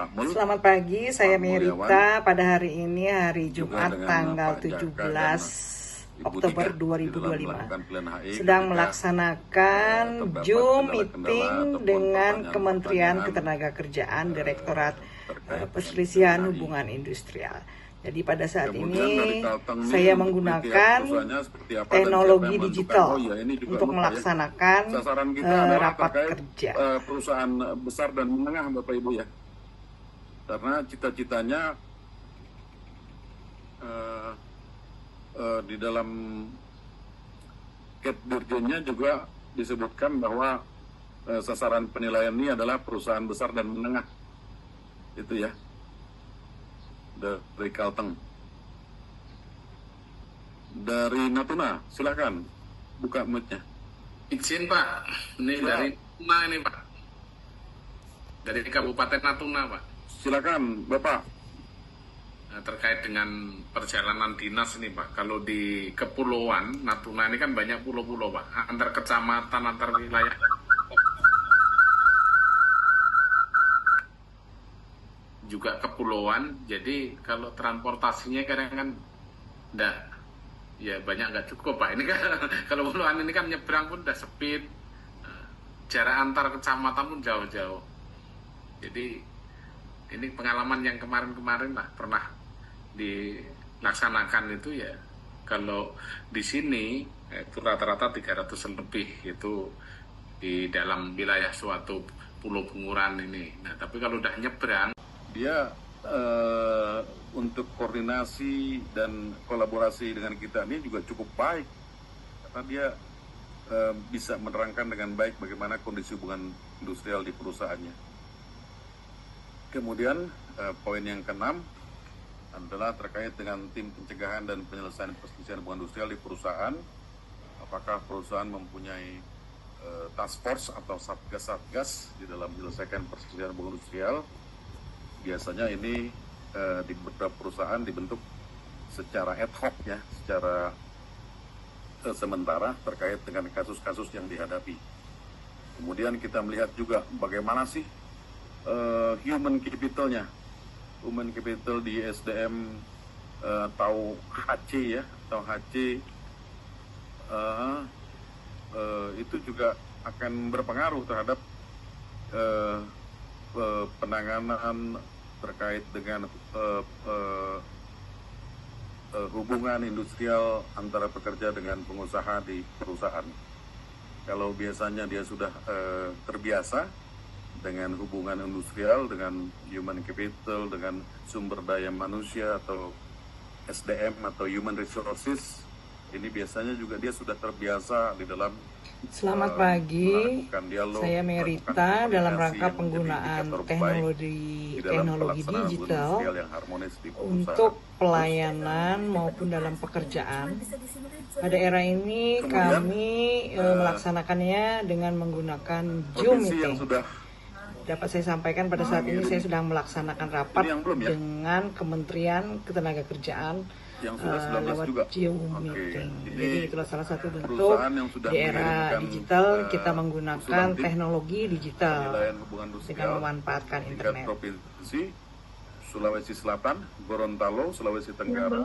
Pak Mul. Selamat pagi, saya Mulyawan, Merita. Pada hari ini, hari juga Jumat dengan tanggal Pak Jaka 17 Ibu Oktober Tika di dalam 2025. melakukan pilihan HI Sedang ketika melaksanakan terdapat Zoom kendala-kendala meeting ataupun dengan Kementerian pertanyaan-pertanyaan Ketenagakerjaan, Direktorat terkait dengan Perselisihan pilihan HI. Hubungan Industrial. Jadi pada saat Kemudian dari ini Kalteng ini saya untuk menggunakan perusahaannya seperti apa dan teknologi siapa yang digital menentukan. Oh ya, ini juga untuk lupa ya. melaksanakan Sasaran kita adalah rapat terkait kerja. perusahaan besar dan menengah, Bapak Ibu ya. Karena cita-citanya di dalam cap dirjennya juga disebutkan bahwa sasaran penilaian ini adalah perusahaan besar dan menengah. Itu ya. Dari Kalteng. Dari Natuna, silakan buka mic-nya. Izin Pak, ini dari Natuna ini Pak, dari Kabupaten Natuna Pak. Silakan Bapak. Nah, terkait dengan perjalanan dinas ini Pak, kalau di kepulauan Natuna ini kan banyak pulau-pulau Pak, antar kecamatan, antar wilayah. Juga kepulauan, jadi kalau transportasinya kadang kan enggak, ya banyak nggak cukup Pak. Ini kan kalau pulauan ini kan nyebrang pun udah sepit, jarak antar kecamatan pun jauh-jauh. Jadi ini pengalaman yang kemarin-kemarin lah pernah dilaksanakan itu ya. Kalau di sini itu rata-rata 300 lebih itu di dalam wilayah suatu pulau bunguran ini. Nah tapi kalau udah nyebrang, Dia untuk koordinasi dan kolaborasi dengan kita ini juga cukup baik karena dia bisa menerangkan dengan baik bagaimana kondisi hubungan industrial di perusahaannya. Kemudian poin yang keenam adalah terkait dengan tim pencegahan dan penyelesaian perselisihan hubungan industrial di perusahaan. Apakah perusahaan mempunyai task force atau satgas-satgas di dalam menyelesaikan perselisihan hubungan industrial? Biasanya ini di beberapa perusahaan dibentuk secara ad hoc ya, secara sementara terkait dengan kasus-kasus yang dihadapi. Kemudian kita melihat juga bagaimana sih human capital-nya. Human capital di SDM atau HC ya, atau HC itu juga akan berpengaruh terhadap penanganan terkait dengan hubungan industrial antara pekerja dengan pengusaha di perusahaan. Kalau biasanya dia sudah terbiasa dengan hubungan industrial, dengan human capital, dengan sumber daya manusia atau SDM atau human resources, ini biasanya juga dia sudah terbiasa di dalam Selamat pagi, dialog, saya Merita dalam rangka penggunaan teknologi digital untuk pelayanan maupun dalam pekerjaan. Pada era ini kami melaksanakannya dengan menggunakan Zoom meeting. Dapat saya sampaikan pada saat ini saya sedang melaksanakan rapat dengan Kementerian Ketenagakerjaan lewat juga. Zoom meeting. Jadi itulah salah satu bentuk di era digital kita menggunakan teknologi digital dengan memanfaatkan internet. Provinsi Sulawesi Selatan, Gorontalo, Sulawesi Tenggara.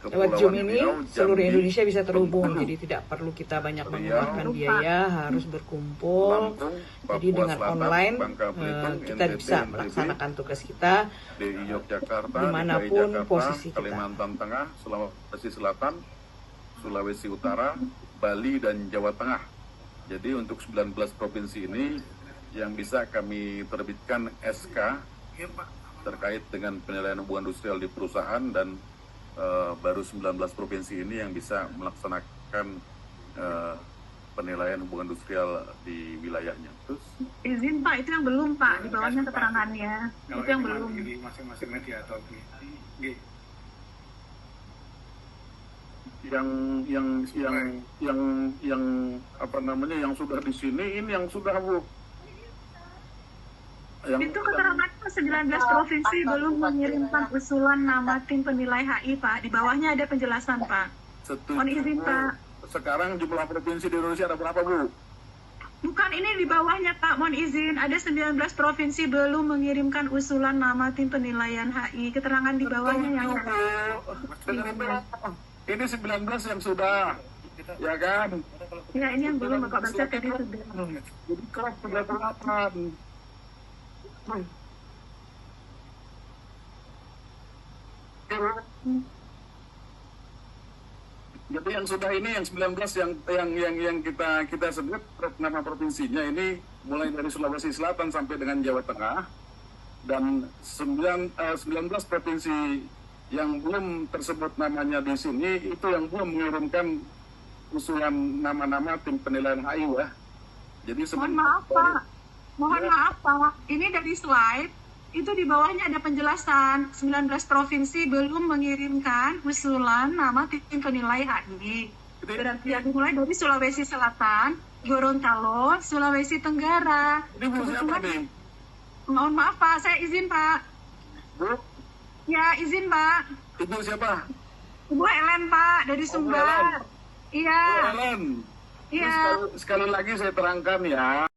Lewat Zoom ini seluruh Indonesia bisa terhubung, jadi tidak perlu kita banyak mengeluarkan biaya, harus berkumpul. Jadi dengan online kita bisa melaksanakan tugas kita dimanapun posisi kita. Kalimantan Tengah, Sulawesi Selatan, Sulawesi Utara, Bali dan Jawa Tengah. Jadi untuk 19 provinsi ini yang bisa kami terbitkan SK terkait dengan penilaian hubungan industrial di perusahaan, dan baru 19 provinsi ini yang bisa melaksanakan penilaian hubungan industrial di wilayahnya. Terus izin Pak, itu yang belum Pak, di bawahnya keterangannya. Itu yang belum. Di masing-masing media atau yang apa namanya, yang sudah di sini, ini yang sudah Bu. Itu keterangannya 19 provinsi belum mengirimkan usulan nama tim penilai HI Pak. Di bawahnya ada penjelasan Pak. Mohon izin Pak. Sekarang jumlah provinsi di Indonesia ada berapa Bu? Bukan, ini di bawahnya Pak, mohon izin. Ada 19 provinsi belum mengirimkan usulan nama tim penilaian HI. Keterangan di bawahnya yang... Ini 19 yang sudah, ya kan? Ya, ini yang belum Bapak baca tadi sudah. Jadi kelas 38. Jadi yang sudah ini yang 19 yang kita sebut nama provinsinya ini mulai dari Sulawesi Selatan sampai dengan Jawa Tengah, dan 19 provinsi yang belum tersebut namanya di sini itu yang belum mengirimkan usulan nama-nama tim penilaian HI ya. Jadi Mohon maaf Pak. Mohon maaf Pak. Ini dari slide itu di bawahnya ada penjelasan 19 provinsi belum mengirimkan usulan nama tim penilai HI. Berarti yang dimulai dari Sulawesi Selatan, Gorontalo, Sulawesi Tenggara. Ini Bu siapa nih? Mohon maaf Pak, saya izin Pak. Bu? Ya, izin Pak. Ibu siapa? Ibu Ellen Pak, dari Sumbar. Iya. Bu Ellen. Iya. Sekali lagi saya terangkan ya.